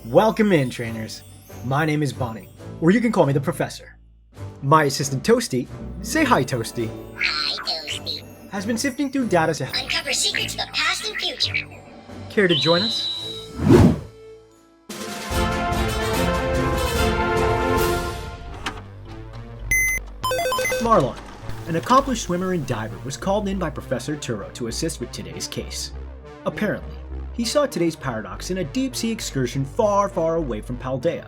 Welcome in, trainers. My name is Bonnie, or you can call me the Professor. My assistant Toasty, say hi Toasty, Hi, Toasty. has been sifting through data to Uncover secrets of the past and future. care to join us? Marlon, an accomplished swimmer and diver, was called in by Professor Turo to assist with today's case. Apparently, he saw today's paradox in a deep-sea excursion far, far away from Paldea.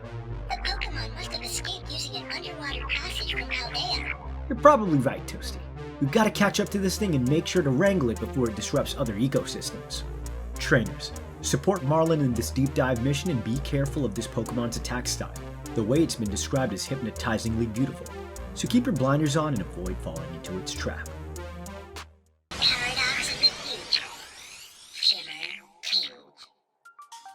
The Pokemon must have escaped using an underwater passage from Paldea. You're probably right, Toasty. We've got to catch up to this thing and make sure to wrangle it before it disrupts other ecosystems. Trainers, support Marlon in this deep dive mission and be careful of this Pokemon's attack style. The way it's been described is hypnotizingly beautiful, so keep your blinders on and avoid falling into its trap. Paradox of the future. Shimmer Cage.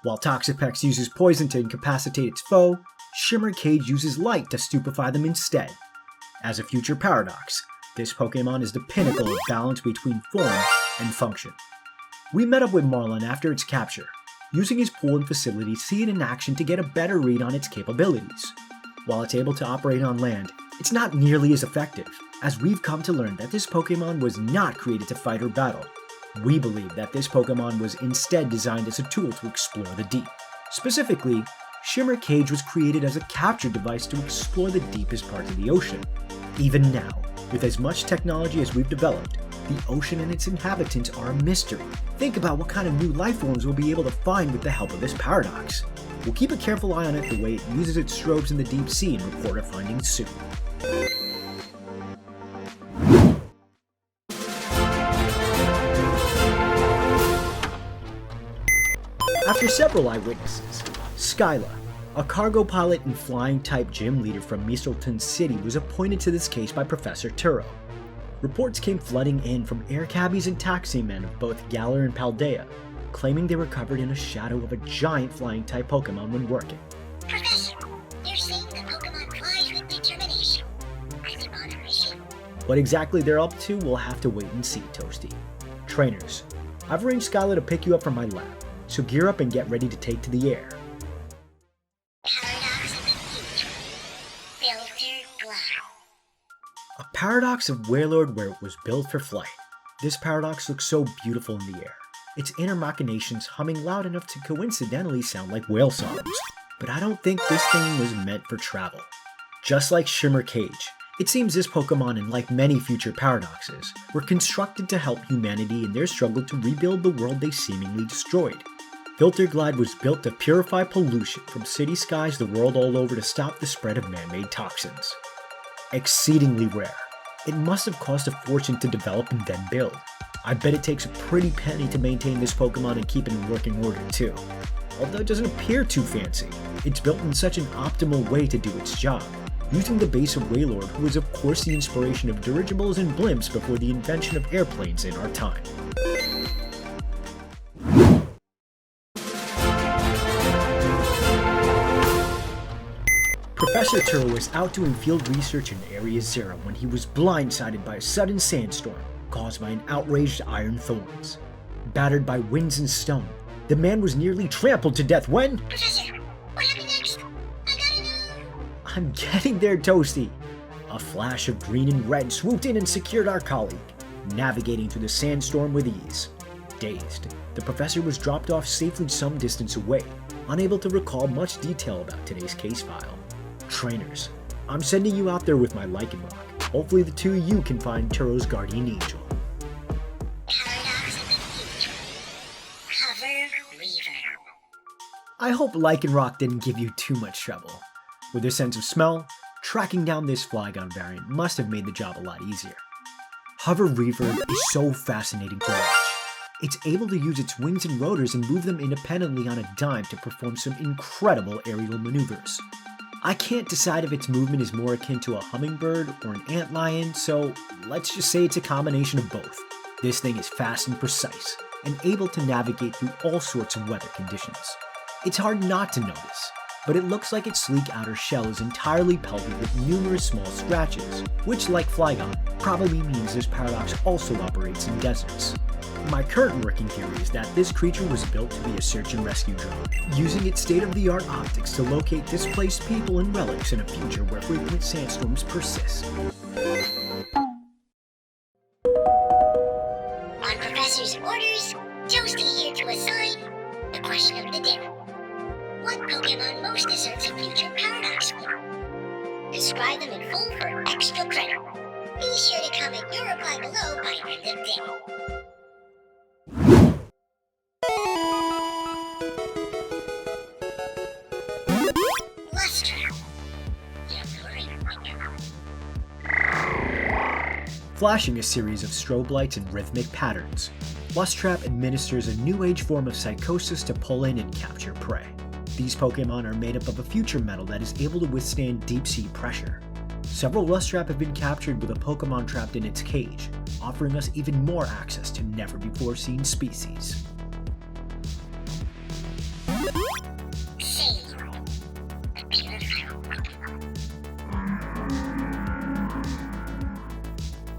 While Toxapex uses poison to incapacitate its foe, Shimmer Cage uses light to stupefy them instead. As a future paradox, this Pokemon is the pinnacle of balance between form and function. We met up with Marlon after its capture, using his pool and facility to see it in action to get a better read on its capabilities. While it's able to operate on land, it's not nearly as effective, as we've come to learn that this Pokemon was not created to fight or battle. We believe that this Pokemon was instead designed as a tool to explore the deep. Specifically, Shimmer Cage was created as a capture device to explore the deepest parts of the ocean. Even now, with as much technology as we've developed, the ocean and its inhabitants are a mystery. Think about what kind of new life forms we'll be able to find with the help of this paradox. We'll keep a careful eye on it the way it uses its strobes in the deep sea and report our findings soon. After several eyewitnesses, Skyla, a cargo pilot and flying-type gym leader from Mistelton City, was appointed to this case by Professor Turo. Reports came flooding in from air cabbies and taxi men of both Galar and Paldea, claiming they were covered in a shadow of a giant flying-type Pokemon when working. Professor, they're saying the Pokemon flies with determination. As if on a mission. What exactly they're up to, we'll have to wait and see, Toasty. Trainers, I've arranged Skyla to pick you up from my lab, so gear up and get ready to take to the air. Paradox of the future. Filtered glass. A paradox of Wailord where it was built for flight. This paradox looks so beautiful in the air, its inner machinations humming loud enough to coincidentally sound like whale songs. But I don't think this thing was meant for travel. Just like Shimmer Cage, it seems this Pokemon, and like many future paradoxes, were constructed to help humanity in their struggle to rebuild the world they seemingly destroyed. Filter Glide was built to purify pollution from city skies the world all over to stop the spread of man-made toxins. Exceedingly rare. It must have cost a fortune to develop and then build. I bet it takes a pretty penny to maintain this Pokemon and keep it in working order too. Although it doesn't appear too fancy, it's built in such an optimal way to do its job, using the base of Wailord, who was of course the inspiration of dirigibles and blimps before the invention of airplanes in our time. Professor Turo was out doing field research in Area Zero when he was blindsided by a sudden sandstorm caused by an outraged iron thorns. Battered by winds and stone, the man was nearly trampled to death when— Professor, what happened next? I gotta know. I'm getting there, Toasty! A flash of green and red swooped in and secured our colleague, navigating through the sandstorm with ease. Dazed, the professor was dropped off safely some distance away, unable to recall much detail about today's case file. Trainers, I'm sending you out there with my Lycanroc. Hopefully the two of you can find Turo's guardian angel. Paradox of the future. Cover Reaver. I hope Lycanroc didn't give you too much trouble. With their sense of smell, tracking down this FLYGON variant must have made the job a lot easier. Hover Reaver is so fascinating to watch. It's able to use its wings and rotors and move them independently on a dime to perform some incredible aerial maneuvers. I can't decide if its movement is more akin to a hummingbird or an antlion, so let's just say it's a combination of both. This thing is fast and precise, and able to navigate through all sorts of weather conditions. It's hard not to notice. but it looks like its sleek outer shell is entirely pelted with numerous small scratches, which, like FLYGON, probably means this paradox also operates in deserts. My current working theory is that this creature was built to be a search and rescue drone, using its state-of-the-art optics to locate displaced people and relics in a future where frequent sandstorms persist. On Professor's orders, Toasty here to assign the question of the day. What Pokemon most deserves a future paradox wheel? Describe them in full for extra credit. Be sure to comment your reply below by end of day. Flashing a series of strobe lights in rhythmic patterns, Lusttrap administers a new age form of psychosis to pull in and capture prey. These Pokemon are made up of a future metal that is able to withstand deep sea pressure. Several Lusttrap have been captured with a Pokemon trapped in its cage, offering us even more access to never-before-seen species.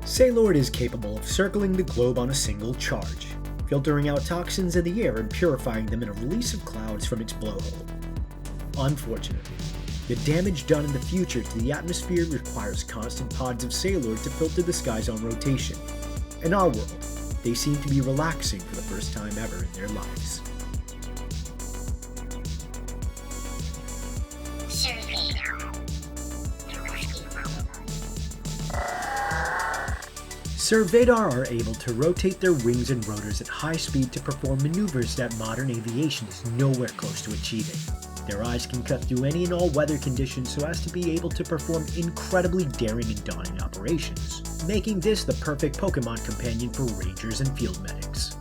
Sailord is capable of circling the globe on a single charge, filtering out toxins in the air and purifying them in a release of clouds from its blowhole. Unfortunately, the damage done in the future to the atmosphere requires constant pods of Sailord to filter the skies on rotation. In our world, they seem to be relaxing for the first time ever in their lives. Servadar are able to rotate their wings and rotors at high speed to perform maneuvers that modern aviation is nowhere close to achieving. Their eyes can cut through any and all weather conditions so as to be able to perform incredibly daring and daunting operations, making this the perfect Pokemon companion for rangers and field medics.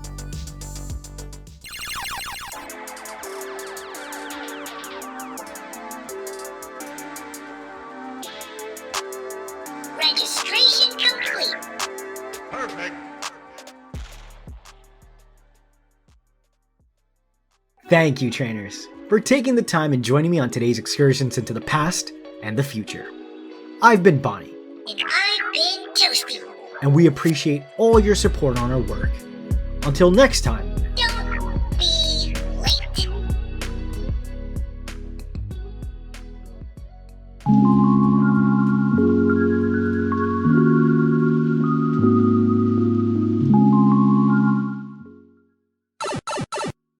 Registration complete. Perfect. Thank you, trainers, for taking the time and joining me on today's excursions into the past and the future. I've been Bonnie. And I've been Toasty. And we appreciate all your support on our work. Until next time,